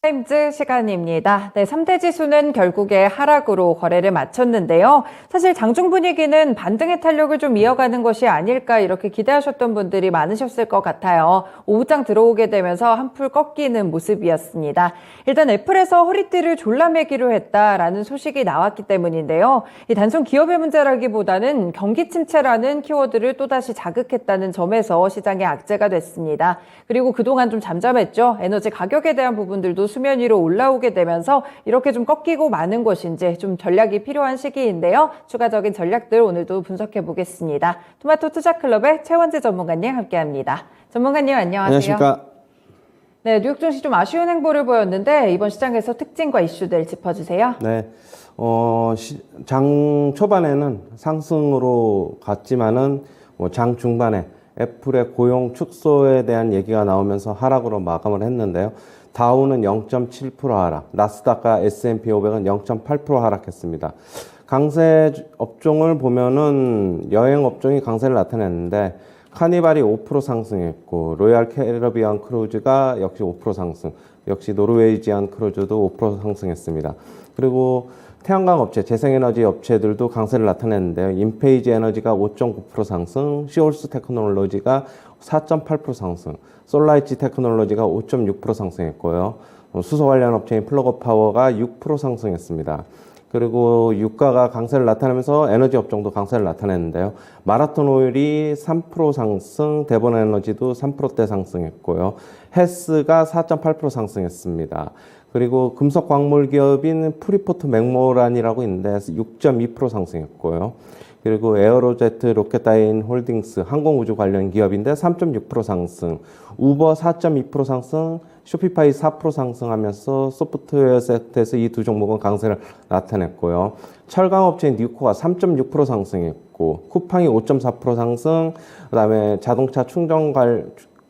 타임즈 시간입니다. 네, 3대 지수는 결국에 하락으로 거래를 마쳤는데요. 사실 장중 분위기는 반등의 탄력을 좀 이어가는 것이 아닐까 이렇게 기대하셨던 분들이 많으셨을 것 같아요. 오후장 들어오게 되면서 한풀 꺾이는 모습이었습니다. 일단 애플에서 허리띠를 졸라매기로 했다라는 소식이 나왔기 때문인데요. 이 단순 기업의 문제라기보다는 경기 침체라는 키워드를 또다시 자극했다는 점에서 시장의 악재가 됐습니다. 그리고 그동안 좀 잠잠했죠. 에너지 가격에 대한 부분들도 수면 위로 올라오게 되면서 이렇게 좀 꺾이고 마는 것인지 좀 전략이 필요한 시기인데요. 추가적인 전략들 오늘도 분석해 보겠습니다. 토마토 투자클럽의 최원재 전문가님 함께합니다. 전문가님 안녕하세요. 안녕하십니까. 네, 뉴욕 증시 좀 아쉬운 행보를 보였는데 이번 시장에서 특징과 이슈들 짚어주세요. 네, 장 초반에는 상승으로 갔지만은 장 중반에 애플의 고용 축소에 대한 얘기가 나오면서 하락으로 마감을 했는데요. 다우는 0.7% 하락, 나스닥과 S&P 500은 0.8% 하락했습니다. 강세 업종을 보면은 여행 업종이 강세를 나타냈는데 카니발이 5% 상승했고 로얄 캐리비안 크루즈가 역시 5% 상승, 역시 노르웨이지안 크루즈도 5% 상승했습니다. 그리고 태양광 업체, 재생에너지 업체들도 강세를 나타냈는데요. 인페이지 에너지가 5.9% 상승, 시올스 테크놀로지가 4.8% 상승, 솔라이치 테크놀로지가 5.6% 상승했고요. 수소 관련 업체인 플러그 파워가 6% 상승했습니다. 그리고 유가가 강세를 나타내면서 에너지 업종도 강세를 나타냈는데요. 마라톤 오일이 3% 상승, 대본 에너지도 3%대 상승했고요. 헬스가 4.8% 상승했습니다. 그리고 금속 광물 기업인 프리포트 맥모란이라고 있는데 6.2% 상승했고요. 그리고 에어로제트 로켓다인 홀딩스 항공우주 관련 기업인데 3.6% 상승, 우버 4.2% 상승, 쇼피파이 4% 상승하면서 소프트웨어 섹터에서 이 두 종목은 강세를 나타냈고요. 철강업체인 뉴코가 3.6% 상승했고, 쿠팡이 5.4% 상승, 그다음에 자동차 충전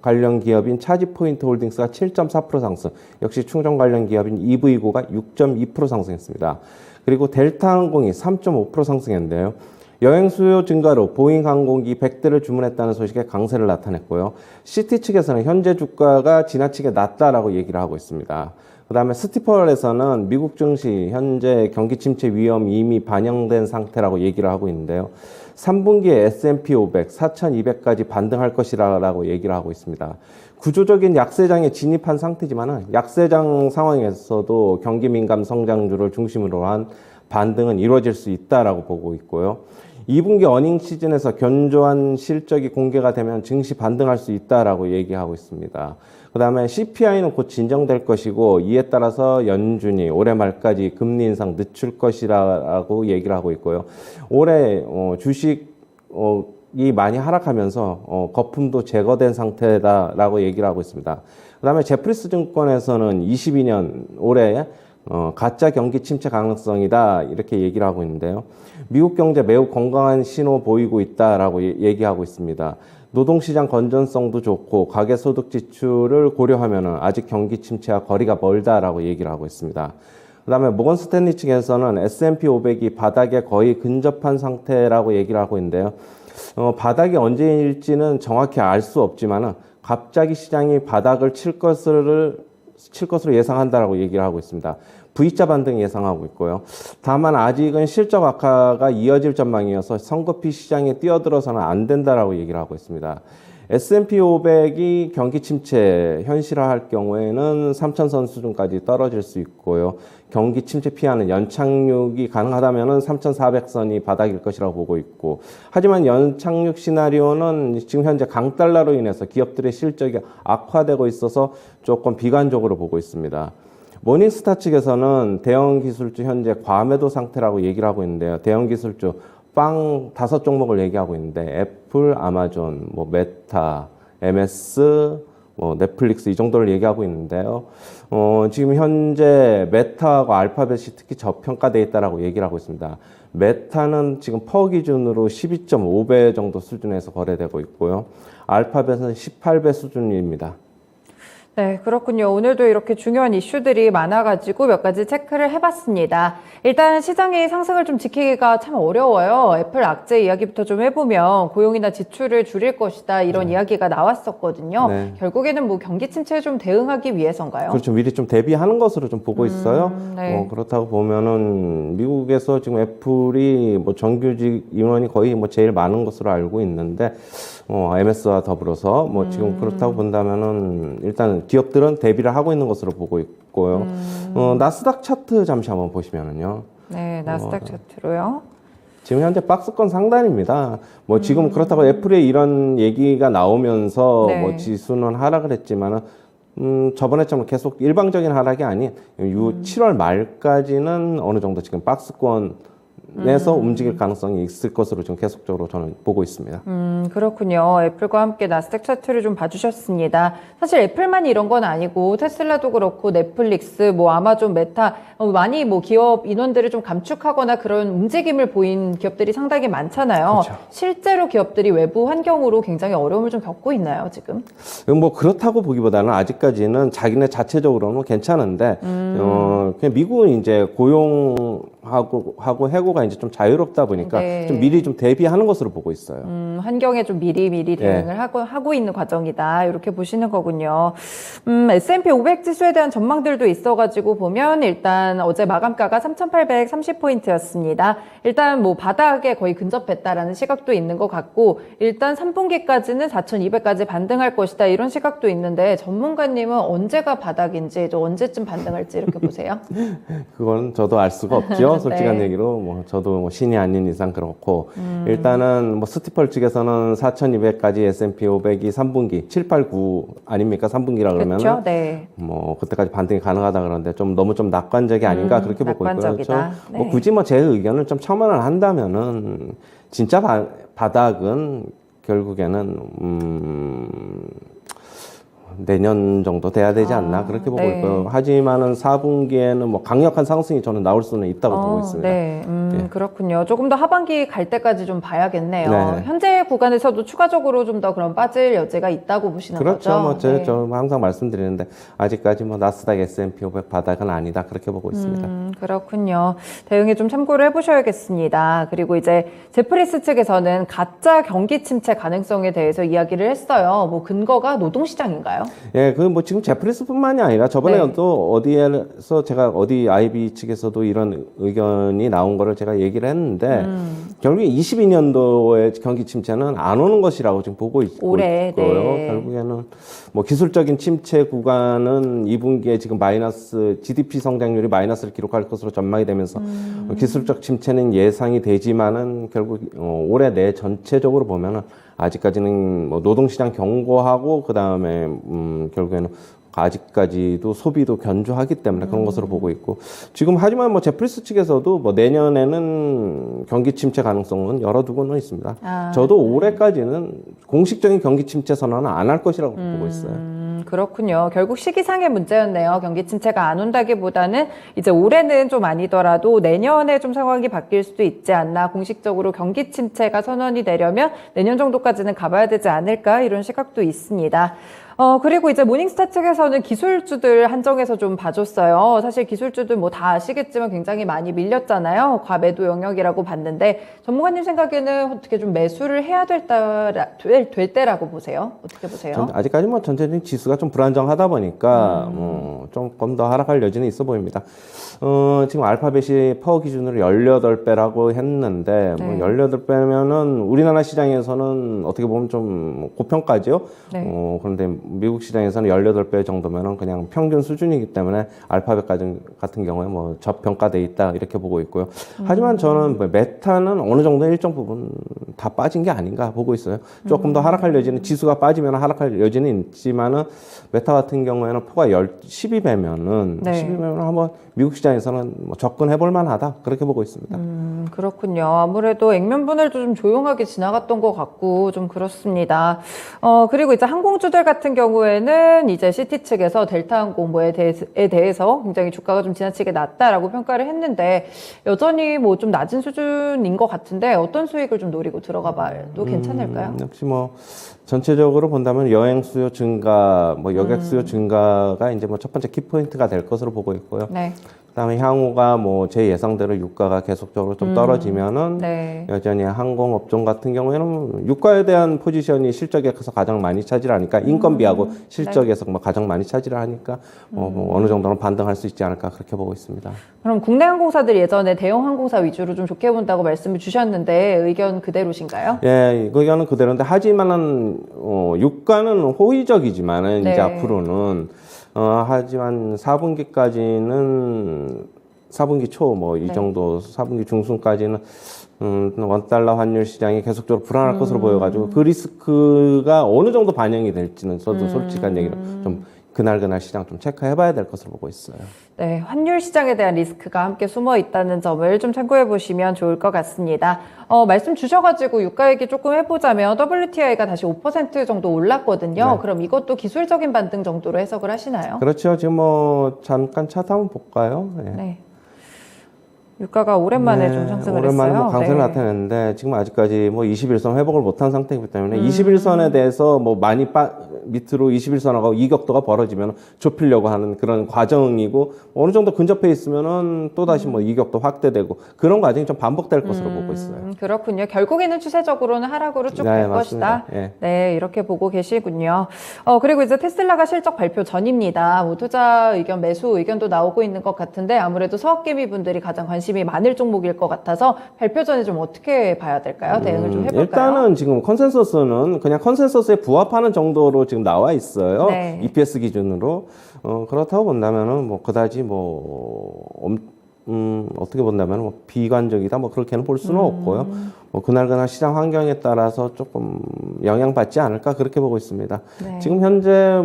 관련 기업인 차지포인트 홀딩스가 7.4% 상승, 역시 충전 관련 기업인 EV고가 6.2% 상승했습니다. 그리고 델타항공이 3.5% 상승했는데요. 여행 수요 증가로 보잉 항공기 100대를 주문했다는 소식에 강세를 나타냈고요. 시티 측에서는 현재 주가가 지나치게 낮다라고 얘기를 하고 있습니다. 그 다음에 스티펄에서는 미국 증시 현재 경기 침체 위험이 이미 반영된 상태라고 얘기를 하고 있는데요. 3분기에 S&P 500, 4,200까지 반등할 것이라고 얘기를 하고 있습니다. 구조적인 약세장에 진입한 상태지만 약세장 상황에서도 경기 민감 성장주를 중심으로 한 반등은 이루어질 수 있다라고 보고 있고요. 2분기 어닝 시즌에서 견조한 실적이 공개가 되면 증시 반등할 수 있다라고 얘기하고 있습니다. 그 다음에 CPI는 곧 진정될 것이고 이에 따라서 연준이 올해 말까지 금리 인상 늦출 것이라고 얘기를 하고 있고요. 올해 주식이 많이 하락하면서 거품도 제거된 상태다라고 얘기를 하고 있습니다. 그 다음에 제프리스 증권에서는 22년 올해 가짜 경기 침체 가능성이다 이렇게 얘기를 하고 있는데요. 미국 경제 매우 건강한 신호 보이고 있다라고 얘기하고 있습니다. 노동시장 건전성도 좋고 가계소득 지출을 고려하면 아직 경기 침체와 거리가 멀다라고 얘기를 하고 있습니다. 그 다음에 모건 스탠리 측에서는 S&P 500이 바닥에 거의 근접한 상태라고 얘기를 하고 있는데요. 바닥이 언제일지는 정확히 알 수 없지만 갑자기 시장이 바닥을 칠 것으로 예상한다라고 얘기를 하고 있습니다. V자 반등 예상하고 있고요. 다만 아직은 실적 악화가 이어질 전망이어서 성급히 시장에 뛰어들어서는 안 된다라고 얘기를 하고 있습니다. S&P 500이 경기 침체 현실화할 경우에는 3,000선 수준까지 떨어질 수 있고요. 경기 침체 피하는 연착륙이 가능하다면 3,400선이 바닥일 것이라고 보고 있고, 하지만 연착륙 시나리오는 지금 현재 강달러로 인해서 기업들의 실적이 악화되고 있어서 조금 비관적으로 보고 있습니다. 모닝스타 측에서는 대형 기술주 현재 과매도 상태라고 얘기를 하고 있는데요. 대형 기술주 빵 5종목을 얘기하고 있는데 애플, 아마존, 메타, MS, 넷플릭스 이 정도를 얘기하고 있는데요. 지금 현재 메타하고 알파벳이 특히 저평가되어 있다라고 얘기를 하고 있습니다. 메타는 지금 퍼 기준으로 12.5배 정도 수준에서 거래되고 있고요. 알파벳은 18배 수준입니다. 네, 그렇군요. 오늘도 이렇게 중요한 이슈들이 많아가지고 몇 가지 체크를 해봤습니다. 일단 시장의 상승을 좀 지키기가 참 어려워요. 애플 악재 이야기부터 좀 해보면 고용이나 지출을 줄일 것이다 이런 이야기가 나왔었거든요. 네. 결국에는 뭐 경기 침체에 좀 대응하기 위해서인가요? 그렇죠. 미리 좀 대비하는 것으로 좀 보고 있어요. 네. 그렇다고 보면은 미국에서 지금 애플이 뭐 정규직 인원이 거의 뭐 제일 많은 것으로 알고 있는데, MS와 더불어서 뭐 지금 그렇다고 본다면은 일단 기업들은 대비를 하고 있는 것으로 보고 있고요. 나스닥 차트 잠시 한번 보시면은요. 네, 나스닥 차트로요. 지금 현재 박스권 상단입니다. 뭐 지금 그렇다고 애플의 이런 얘기가 나오면서 네. 뭐 지수는 하락을 했지만은 저번에처럼 계속 일방적인 하락이 아닌 7월 말까지는 어느 정도 지금 박스권에서 움직일 가능성이 있을 것으로 지금 계속적으로 저는 보고 있습니다. 그렇군요. 애플과 함께 나스닥 차트를 좀 봐주셨습니다. 사실 애플만 이런 건 아니고 테슬라도 그렇고 넷플릭스, 뭐 아마존, 메타 많이 뭐 기업 인원들을 좀 감축하거나 그런 움직임을 보인 기업들이 상당히 많잖아요. 그렇죠. 실제로 기업들이 외부 환경으로 굉장히 어려움을 좀 겪고 있나요, 지금? 뭐 그렇다고 보기보다는 아직까지는 자기네 자체적으로는 괜찮은데 그냥 미국은 이제 고용하고 해고가 이제 좀 자유롭다 보니까 네. 좀 미리 좀 대비하는 것으로 보고 있어요. 환경에 좀 미리 대응을 하고 있는 과정이다. 이렇게 보시는 거군요. S&P 500 지수에 대한 전망들도 있어가지고 보면 일단 어제 마감가가 3,830포인트였습니다. 일단 뭐 바닥에 거의 근접했다라는 시각도 있는 것 같고 일단 3분기까지는 4,200까지 반등할 것이다. 이런 시각도 있는데 전문가님은 언제가 바닥인지 또 언제쯤 반등할지 이렇게 보세요? 그건 저도 알 수가 없죠. 솔직한 네. 얘기로 뭐 저도 뭐 신이 아닌 이상 그렇고 일단은 뭐 스티펄 측에서는 4,200까지 S&P 500이 3분기 7, 8, 9 아닙니까? 3분기라 그러면은 그렇죠? 네. 뭐 그때까지 반등이 가능하다 그러는데 너무 좀 낙관적이 아닌가 그렇게 보고 있고요. 낙관적이다. 그렇죠? 네. 뭐 굳이 뭐 제 의견을 좀 첨언을 한다면은 진짜 바닥은 결국에는 내년 정도 돼야 되지 않나 그렇게 보고 네. 있고요. 하지만은 4분기에는 뭐 강력한 상승이 저는 나올 수는 있다고 보고 있습니다. 네, 그렇군요. 조금 더 하반기 갈 때까지 좀 봐야겠네요. 네. 현재 구간에서도 추가적으로 좀 더 그런 빠질 여지가 있다고 보시는 그렇죠. 거죠? 뭐 네. 저 항상 말씀드리는데 아직까지 뭐 나스닥 S&P 500 바닥은 아니다 그렇게 보고 있습니다. 그렇군요. 대응에 좀 참고를 해보셔야겠습니다. 그리고 이제 제프리스 측에서는 가짜 경기 침체 가능성에 대해서 이야기를 했어요. 뭐 근거가 노동시장인가요? 예, 그 뭐 지금 제프리스뿐만이 아니라 저번에 네. 또 어디에서 제가 어디 IB 측에서도 이런 의견이 나온 거를 제가 얘기를 했는데 결국에 22년도의 경기 침체는 안 오는 것이라고 지금 보고 있고요. 올해, 네. 결국에는 뭐 기술적인 침체 구간은 2분기에 지금 마이너스 GDP 성장률이 마이너스를 기록할 것으로 전망이 되면서 기술적 침체는 예상이 되지만은 결국 올해 내 전체적으로 보면은 아직까지는 뭐 노동시장 견고하고 그 다음에 결국에는 아직까지도 소비도 견조하기 때문에 그런 것으로 보고 있고 지금 하지만 뭐 제프리스 측에서도 뭐 내년에는 경기 침체 가능성은 열어두고는 있습니다. 저도 올해까지는 공식적인 경기 침체 선언은 안 할 것이라고 보고 있어요. 그렇군요. 결국 시기상의 문제였네요. 경기 침체가 안 온다기보다는 이제 올해는 좀 아니더라도 내년에 좀 상황이 바뀔 수도 있지 않나. 공식적으로 경기 침체가 선언이 되려면 내년 정도까지는 가봐야 되지 않을까 이런 시각도 있습니다. 그리고 이제 모닝스타 측에서는 기술주들 한정해서 좀 봐줬어요. 사실 기술주들 뭐 다 아시겠지만 굉장히 많이 밀렸잖아요. 과매도 영역이라고 봤는데 전문가님 생각에는 어떻게 좀 매수를 해야 될 때라고 보세요? 어떻게 보세요? 아직까지 뭐 전체적인 지수가 좀 불안정하다 보니까 조금 더 하락할 여지는 있어 보입니다. 지금 알파벳이 파워 기준으로 18배라고 했는데 뭐 18배면은 우리나라 시장에서는 어떻게 보면 좀 고평가죠. 네. 그런데 미국 시장에서는 18배 정도면은 그냥 평균 수준이기 때문에 알파벳 같은 경우에 뭐 저평가돼 있다 이렇게 보고 있고요. 하지만 저는 뭐 메타는 어느 정도 일정 부분 다 빠진 게 아닌가 보고 있어요. 조금 더 하락할 여지는 지수가 빠지면 하락할 여지는 있지만은 메타 같은 경우에는 포가 12배면은 네. 12배면 한번 미국 시장에서는 뭐 접근해 볼 만하다 그렇게 보고 있습니다. 그렇군요. 아무래도 액면 분할도 좀 조용하게 지나갔던 것 같고 좀 그렇습니다. 그리고 이제 항공주들 같은 경우에는 이제 시티 측에서 델타 항공모에 대해서 굉장히 주가가 좀 지나치게 낮다라고 평가를 했는데 여전히 뭐 좀 낮은 수준인 것 같은데 어떤 수익을 좀 노리고 들어가 봐도 괜찮을까요? 역시 뭐 전체적으로 본다면 여행 수요 증가, 뭐 여객 수요 증가가 이제 뭐 첫 번째 키포인트가 될 것으로 보고 있고요. 네. 그다음에 향후가 뭐 제 예상대로 유가가 계속적으로 좀 떨어지면은 네. 여전히 항공업종 같은 경우에는 유가에 대한 포지션이 실적에서 가장 많이 차지하니까 인건비하고 실적에서 뭐 가장 많이 차지를 하니까 뭐 어느 정도는 반등할 수 있지 않을까 그렇게 보고 있습니다. 그럼 국내 항공사들 예전에 대형 항공사 위주로 좀 좋게 본다고 말씀을 주셨는데 의견 그대로신가요? 예, 의견은 그대로인데 하지만은 유가는 호의적이지만은 네. 이제 앞으로는 하지만 4분기까지는 4분기 초 뭐 이 네. 정도 4분기 중순까지는 원달러 환율 시장이 계속적으로 불안할 것으로 보여가지고 그 리스크가 어느 정도 반영이 될지는 저도 솔직한 얘기로 좀 그날 시장 좀 체크해봐야 될 것으로 보고 있어요. 네, 환율 시장에 대한 리스크가 함께 숨어 있다는 점을 좀 참고해 보시면 좋을 것 같습니다. 말씀 주셔가지고 유가 얘기 조금 해보자면 WTI가 다시 5% 정도 올랐거든요. 네. 그럼 이것도 기술적인 반등 정도로 해석을 하시나요? 그렇죠. 지금 뭐 잠깐 차트 한번 볼까요? 예. 네. 유가가 오랜만에 좀 상승을 오랜만에 했어요. 뭐 강세를 네. 나타냈는데 지금 아직까지 뭐 21선 회복을 못한 상태이기 때문에 21선에 대해서 뭐 많이 밑으로 21선하고 이격도가 벌어지면 좁히려고 하는 그런 과정이고 어느 정도 근접해 있으면은 또 다시 뭐 이격도 확대되고 그런 과정이 좀 반복될 것으로 보고 있어요. 그렇군요. 결국에는 추세적으로는 하락으로 쭉 갈 맞습니다. 것이다. 예. 네, 이렇게 보고 계시군요. 그리고 이제 테슬라가 실적 발표 전입니다. 뭐 투자 의견, 매수 의견도 나오고 있는 것 같은데 아무래도 서학개미 분들이 가장 관심이 많을 종목일 것 같아서 발표 전에 좀 어떻게 봐야 될까요? 대응을 좀 해볼까요? 일단은 지금 컨센서스는 그냥 컨센서스에 부합하는 정도로 지금 나와 있어요. 네. EPS 기준으로. 그렇다고 본다면은 뭐 그다지 어떻게 본다면 뭐 비관적이다 뭐 그렇게는 볼 수는 없고요. 뭐 그날 시장 환경에 따라서 조금 영향받지 않을까 그렇게 보고 있습니다. 네. 지금 현재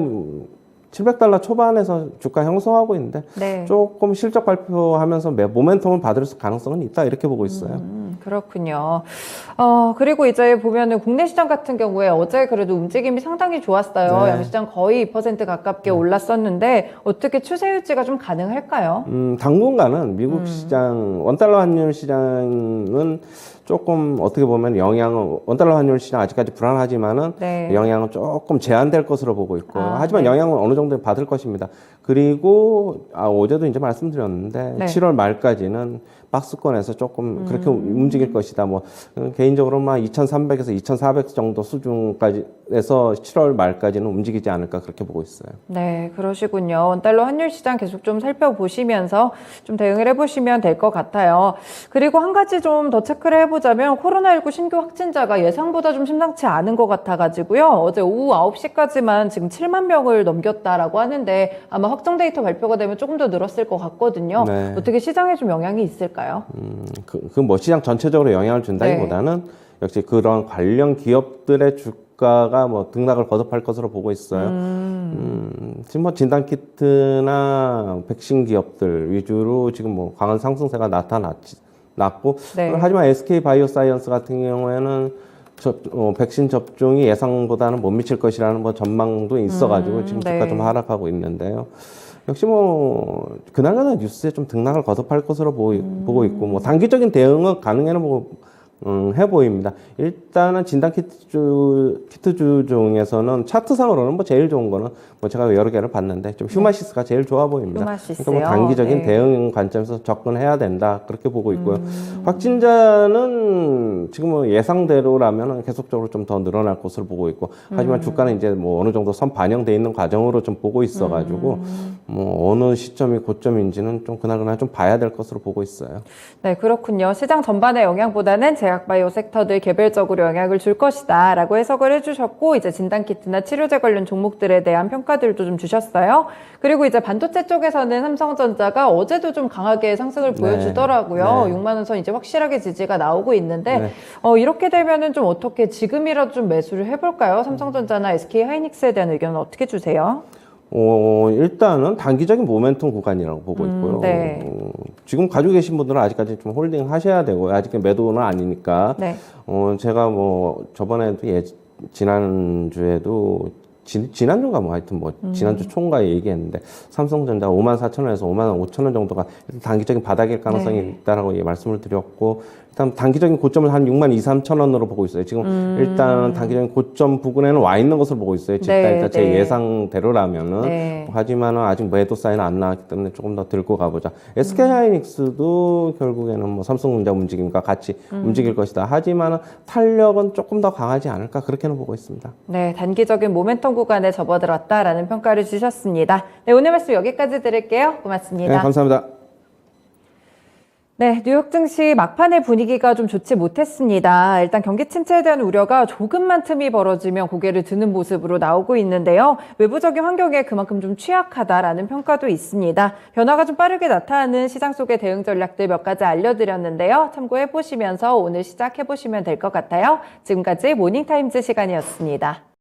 $700 초반에서 주가 형성하고 있는데 네. 조금 실적 발표하면서 모멘텀을 받을 가능성은 있다 이렇게 보고 있어요. 그렇군요. 그리고 이제 보면은 국내 시장 같은 경우에 어제 그래도 움직임이 상당히 좋았어요. 네. 양시장 거의 2% 가깝게 올랐었는데 어떻게 추세 유지가 좀 가능할까요? 당분간은 미국 시장, 원달러 환율 시장은 조금 어떻게 보면 원달러 환율 시장 아직까지 불안하지만은 네. 영향은 조금 제한될 것으로 보고 있고요. 하지만 네. 영향은 어느 정도 받을 것입니다. 그리고 어제도 이제 말씀드렸는데 네. 7월 말까지는 박스권에서 조금 그렇게 움직일 것이다. 뭐 개인적으로만 2,300에서 2,400 정도 수준까지에서 7월 말까지는 움직이지 않을까 그렇게 보고 있어요. 네, 그러시군요. 원달러 환율 시장 계속 좀 살펴보시면서 좀 대응을 해보시면 될 것 같아요. 그리고 한 가지 좀 더 체크를 해보자면 코로나19 신규 확진자가 예상보다 좀 심상치 않은 것 같아가지고요. 어제 오후 9시까지만 지금 7만 명을 넘겼다라고 하는데 아마 확정 데이터 발표가 되면 조금 더 늘었을 것 같거든요. 네. 어떻게 시장에 좀 영향이 있을까요? 뭐 시장 전체적으로 영향을 준다기보다는 역시 그런 관련 기업들의 주가가 뭐 등락을 거듭할 것으로 보고 있어요. 지금 뭐 진단키트나 백신 기업들 위주로 지금 뭐 강한 상승세가 나타났고, 네. 하지만 SK 바이오사이언스 같은 경우에는 백신 접종이 예상보다는 못 미칠 것이라는 뭐 전망도 있어가지고 지금 주가 네. 좀 하락하고 있는데요. 역시 뭐 그날그날 뉴스에 좀 등락을 거듭할 것으로 보고 있고 뭐 단기적인 대응은 가능해는 해 보입니다. 일단은 진단 키트주 중에서는 차트상으로는 뭐 제일 좋은 거는 뭐 제가 여러 개를 봤는데 좀 휴마시스가 제일 좋아 보입니다. 휴마시스요? 그러니까 뭐 단기적인 네. 대응 관점에서 접근해야 된다 그렇게 보고 있고요. 확진자는 지금 뭐 예상대로라면 계속적으로 좀 더 늘어날 것으로 보고 있고 하지만 주가는 이제 뭐 어느 정도 선 반영돼 있는 과정으로 좀 보고 있어가지고 뭐 어느 시점이 고점인지는 좀 그날그날 좀 봐야 될 것으로 보고 있어요. 네, 그렇군요. 시장 전반의 영향보다는 제약바이오 섹터들 개별적으로 영향을 줄 것이다 라고 해석을 해주셨고 이제 진단키트나 치료제 관련 종목들에 대한 평가들도 좀 주셨어요. 그리고 이제 반도체 쪽에서는 삼성전자가 어제도 좀 강하게 상승을 보여주더라고요. 네. 6만 원 선 이제 확실하게 지지가 나오고 있는데 네. 이렇게 되면은 좀 어떻게 지금이라도 좀 매수를 해볼까요? 삼성전자나 SK 하이닉스에 대한 의견은 어떻게 주세요? 일단은 단기적인 모멘텀 구간이라고 보고 있고요. 네. 지금 가지고 계신 분들은 아직까지 좀 홀딩 하셔야 되고요. 아직 매도는 아니니까. 네. 제가 뭐 저번에도 지난주에도 지난주가 뭐 하여튼 뭐 지난주 총괄 얘기했는데 삼성전자 54,000원에서 55,000원 정도가 일단 단기적인 바닥일 가능성이 있다라고 말씀을 드렸고 일단 단기적인 고점을 한 62,000~63,000원으로 보고 있어요. 지금 일단 단기적인 고점 부근에는 와 있는 것으로 보고 있어요. 일단 제 예상대로라면은 하지만은 아직 매도 사인은 안 나왔기 때문에 조금 더 들고 가보자. SK하이닉스도 결국에는 뭐 삼성전자 움직임과 같이 움직일 것이다. 하지만은 탄력은 조금 더 강하지 않을까 그렇게는 보고 있습니다. 네, 단기적인 모멘텀 구간에 접어들었다라는 평가를 주셨습니다. 네, 오늘 말씀 여기까지 드릴게요. 고맙습니다. 네, 감사합니다. 네, 뉴욕 증시 막판의 분위기가 좀 좋지 못했습니다. 일단 경기 침체에 대한 우려가 조금만 틈이 벌어지면 고개를 드는 모습으로 나오고 있는데요. 외부적인 환경에 그만큼 좀 취약하다라는 평가도 있습니다. 변화가 좀 빠르게 나타나는 시장 속의 대응 전략들 몇 가지 알려드렸는데요. 참고해 보시면서 오늘 시작해 보시면 될 것 같아요. 지금까지 모닝타임즈 시간이었습니다.